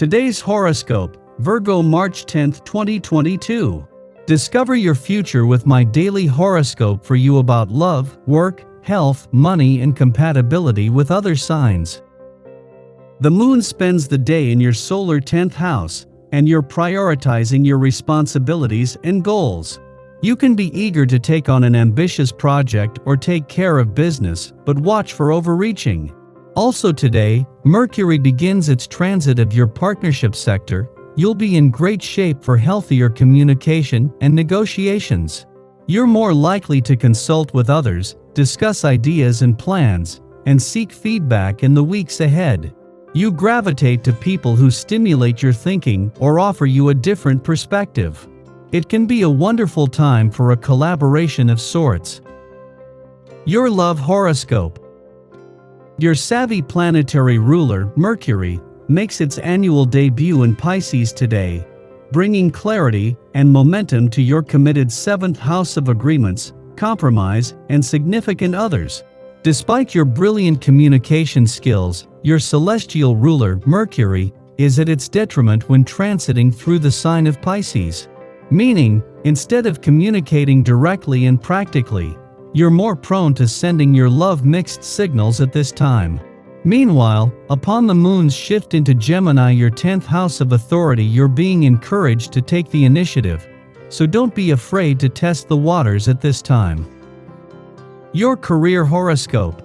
Today's horoscope, Virgo March 10, 2022. Discover your future with my daily horoscope for you about love, work, health, money, and compatibility with other signs. The moon spends the day in your solar 10th house, and you're prioritizing your responsibilities and goals. You can be eager to take on an ambitious project or take care of business, but watch for overreaching. Also today, Mercury begins its transit of your partnership sector. You'll be in great shape for healthier communication and negotiations. You're more likely to consult with others, discuss ideas and plans, and seek feedback in the weeks ahead. You gravitate to people who stimulate your thinking or offer you a different perspective. It can be a wonderful time for a collaboration of sorts. Your love horoscope. Your savvy planetary ruler, Mercury, makes its annual debut in Pisces today, bringing clarity and momentum to your committed 7th house of agreements, compromise, and significant others. Despite your brilliant communication skills, your celestial ruler, Mercury, is at its detriment when transiting through the sign of Pisces. Meaning, instead of communicating directly and practically, you're more prone to sending your love mixed signals at this time. Meanwhile, upon the moon's shift into Gemini, your 10th house of authority, you're being encouraged to take the initiative, so don't be afraid to test the waters at this time. Your career horoscope.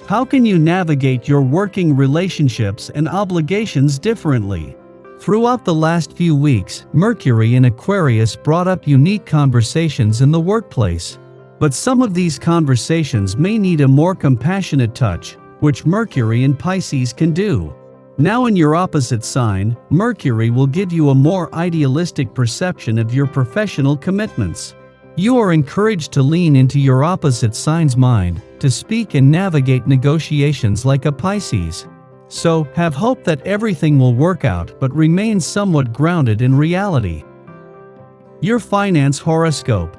How can you navigate your working relationships and obligations differently? Throughout the last few weeks, Mercury in Aquarius brought up unique conversations in the workplace. But some of these conversations may need a more compassionate touch, which Mercury in Pisces can do. Now in your opposite sign, Mercury will give you a more idealistic perception of your professional commitments. You are encouraged to lean into your opposite sign's mind, to speak and navigate negotiations like a Pisces. So, have hope that everything will work out, but remain somewhat grounded in reality. Your finance horoscope.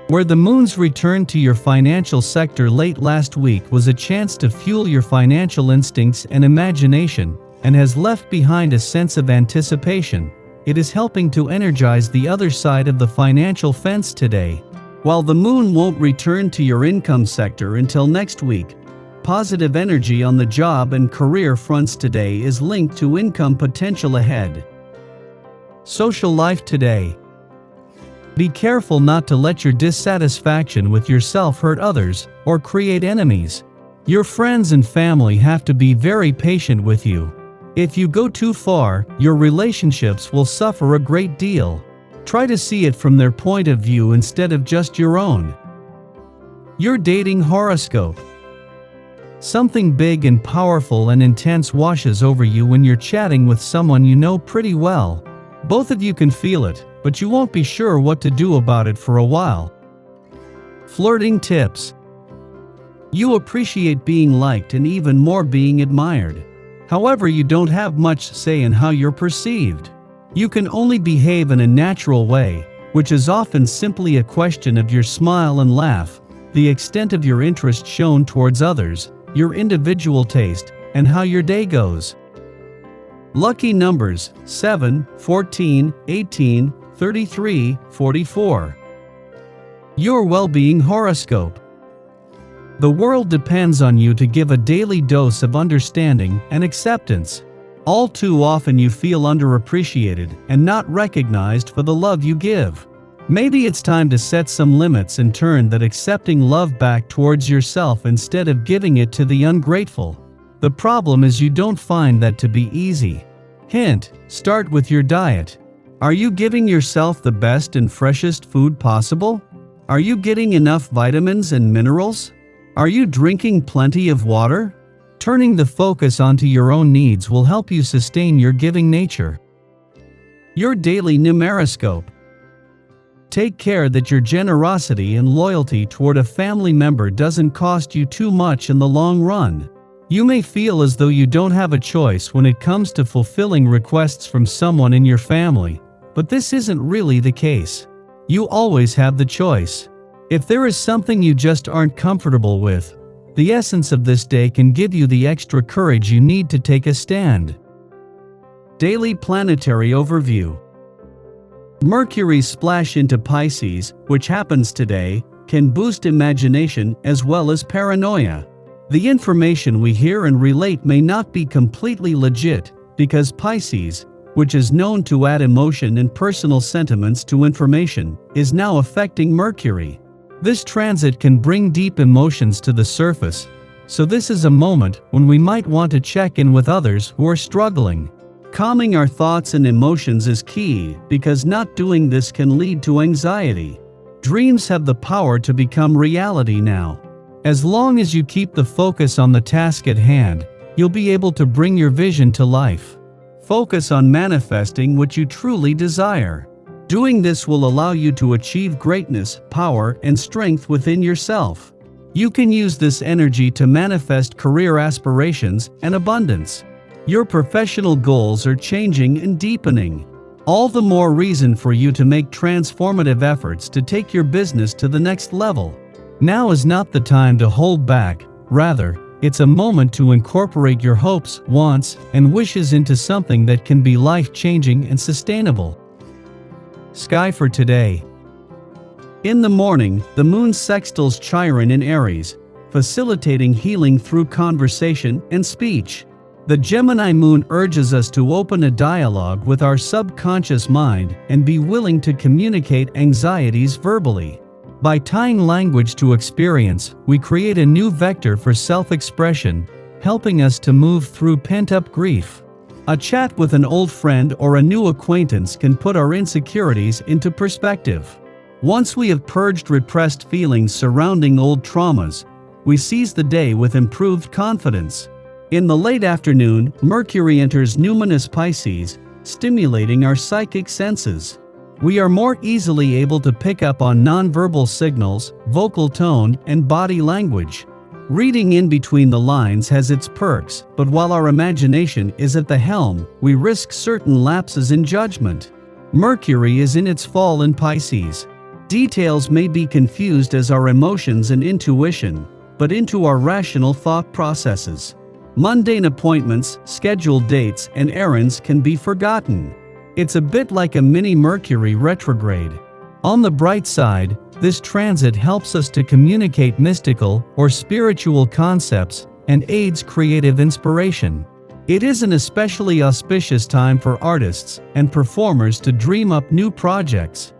Where the moon's return to your financial sector late last week was a chance to fuel your financial instincts and imagination, and has left behind a sense of anticipation, it is helping to energize the other side of the financial fence today. While the moon won't return to your income sector until next week, positive energy on the job and career fronts today is linked to income potential ahead. Social life today. Be careful not to let your dissatisfaction with yourself hurt others or create enemies. Your friends and family have to be very patient with you. If you go too far, your relationships will suffer a great deal. Try to see it from their point of view instead of just your own. Your dating horoscope. Something big and powerful and intense washes over you when you're chatting with someone you know pretty well. Both of you can feel it, but you won't be sure what to do about it for a while. Flirting tips. You appreciate being liked and even more being admired. However, you don't have much say in how you're perceived. You can only behave in a natural way, which is often simply a question of your smile and laugh, the extent of your interest shown towards others, your individual taste, and how your day goes. Lucky numbers 7, 14, 18, 33, 44. Your well-being horoscope. The world depends on you to give a daily dose of understanding and acceptance. All too often you feel underappreciated and not recognized for the love you give. Maybe it's time to set some limits and turn that accepting love back towards yourself instead of giving it to the ungrateful. The problem is you don't find that to be easy. Hint: start with your diet. Are you giving yourself the best and freshest food possible? Are you getting enough vitamins and minerals? Are you drinking plenty of water? Turning the focus onto your own needs will help you sustain your giving nature. Your daily numeroscope. Take care that your generosity and loyalty toward a family member doesn't cost you too much in the long run. You may feel as though you don't have a choice when it comes to fulfilling requests from someone in your family, but this isn't really the case. You always have the choice. If there is something you just aren't comfortable with, the essence of this day can give you the extra courage you need to take a stand. Daily Planetary Overview. Mercury's splash into Pisces, which happens today, can boost imagination as well as paranoia. The information we hear and relate may not be completely legit, because Pisces, which is known to add emotion and personal sentiments to information, is now affecting Mercury. This transit can bring deep emotions to the surface, so this is a moment when we might want to check in with others who are struggling. Calming our thoughts and emotions is key, because not doing this can lead to anxiety. Dreams have the power to become reality now. As long as you keep the focus on the task at hand, you'll be able to bring your vision to life. Focus on manifesting what you truly desire. Doing this will allow you to achieve greatness, power, and strength within yourself. You can use this energy to manifest career aspirations and abundance. Your professional goals are changing and deepening. All the more reason for you to make transformative efforts to take your business to the next level. Now is not the time to hold back, rather, it's a moment to incorporate your hopes, wants, and wishes into something that can be life-changing and sustainable. Sky for today. In the morning, the moon sextiles Chiron in Aries, facilitating healing through conversation and speech. The Gemini moon urges us to open a dialogue with our subconscious mind and be willing to communicate anxieties verbally. By tying language to experience, we create a new vector for self-expression, helping us to move through pent-up grief. A chat with an old friend or a new acquaintance can put our insecurities into perspective. Once we have purged repressed feelings surrounding old traumas, we seize the day with improved confidence. In the late afternoon, Mercury enters numinous Pisces, stimulating our psychic senses. We are more easily able to pick up on nonverbal signals, vocal tone, and body language. Reading in between the lines has its perks, but while our imagination is at the helm, we risk certain lapses in judgment. Mercury is in its fall in Pisces. Details may be confused as our emotions and intuition, but into our rational thought processes. Mundane appointments, scheduled dates, and errands can be forgotten. It's a bit like a mini Mercury retrograde. On the bright side, this transit helps us to communicate mystical or spiritual concepts and aids creative inspiration. It is an especially auspicious time for artists and performers to dream up new projects.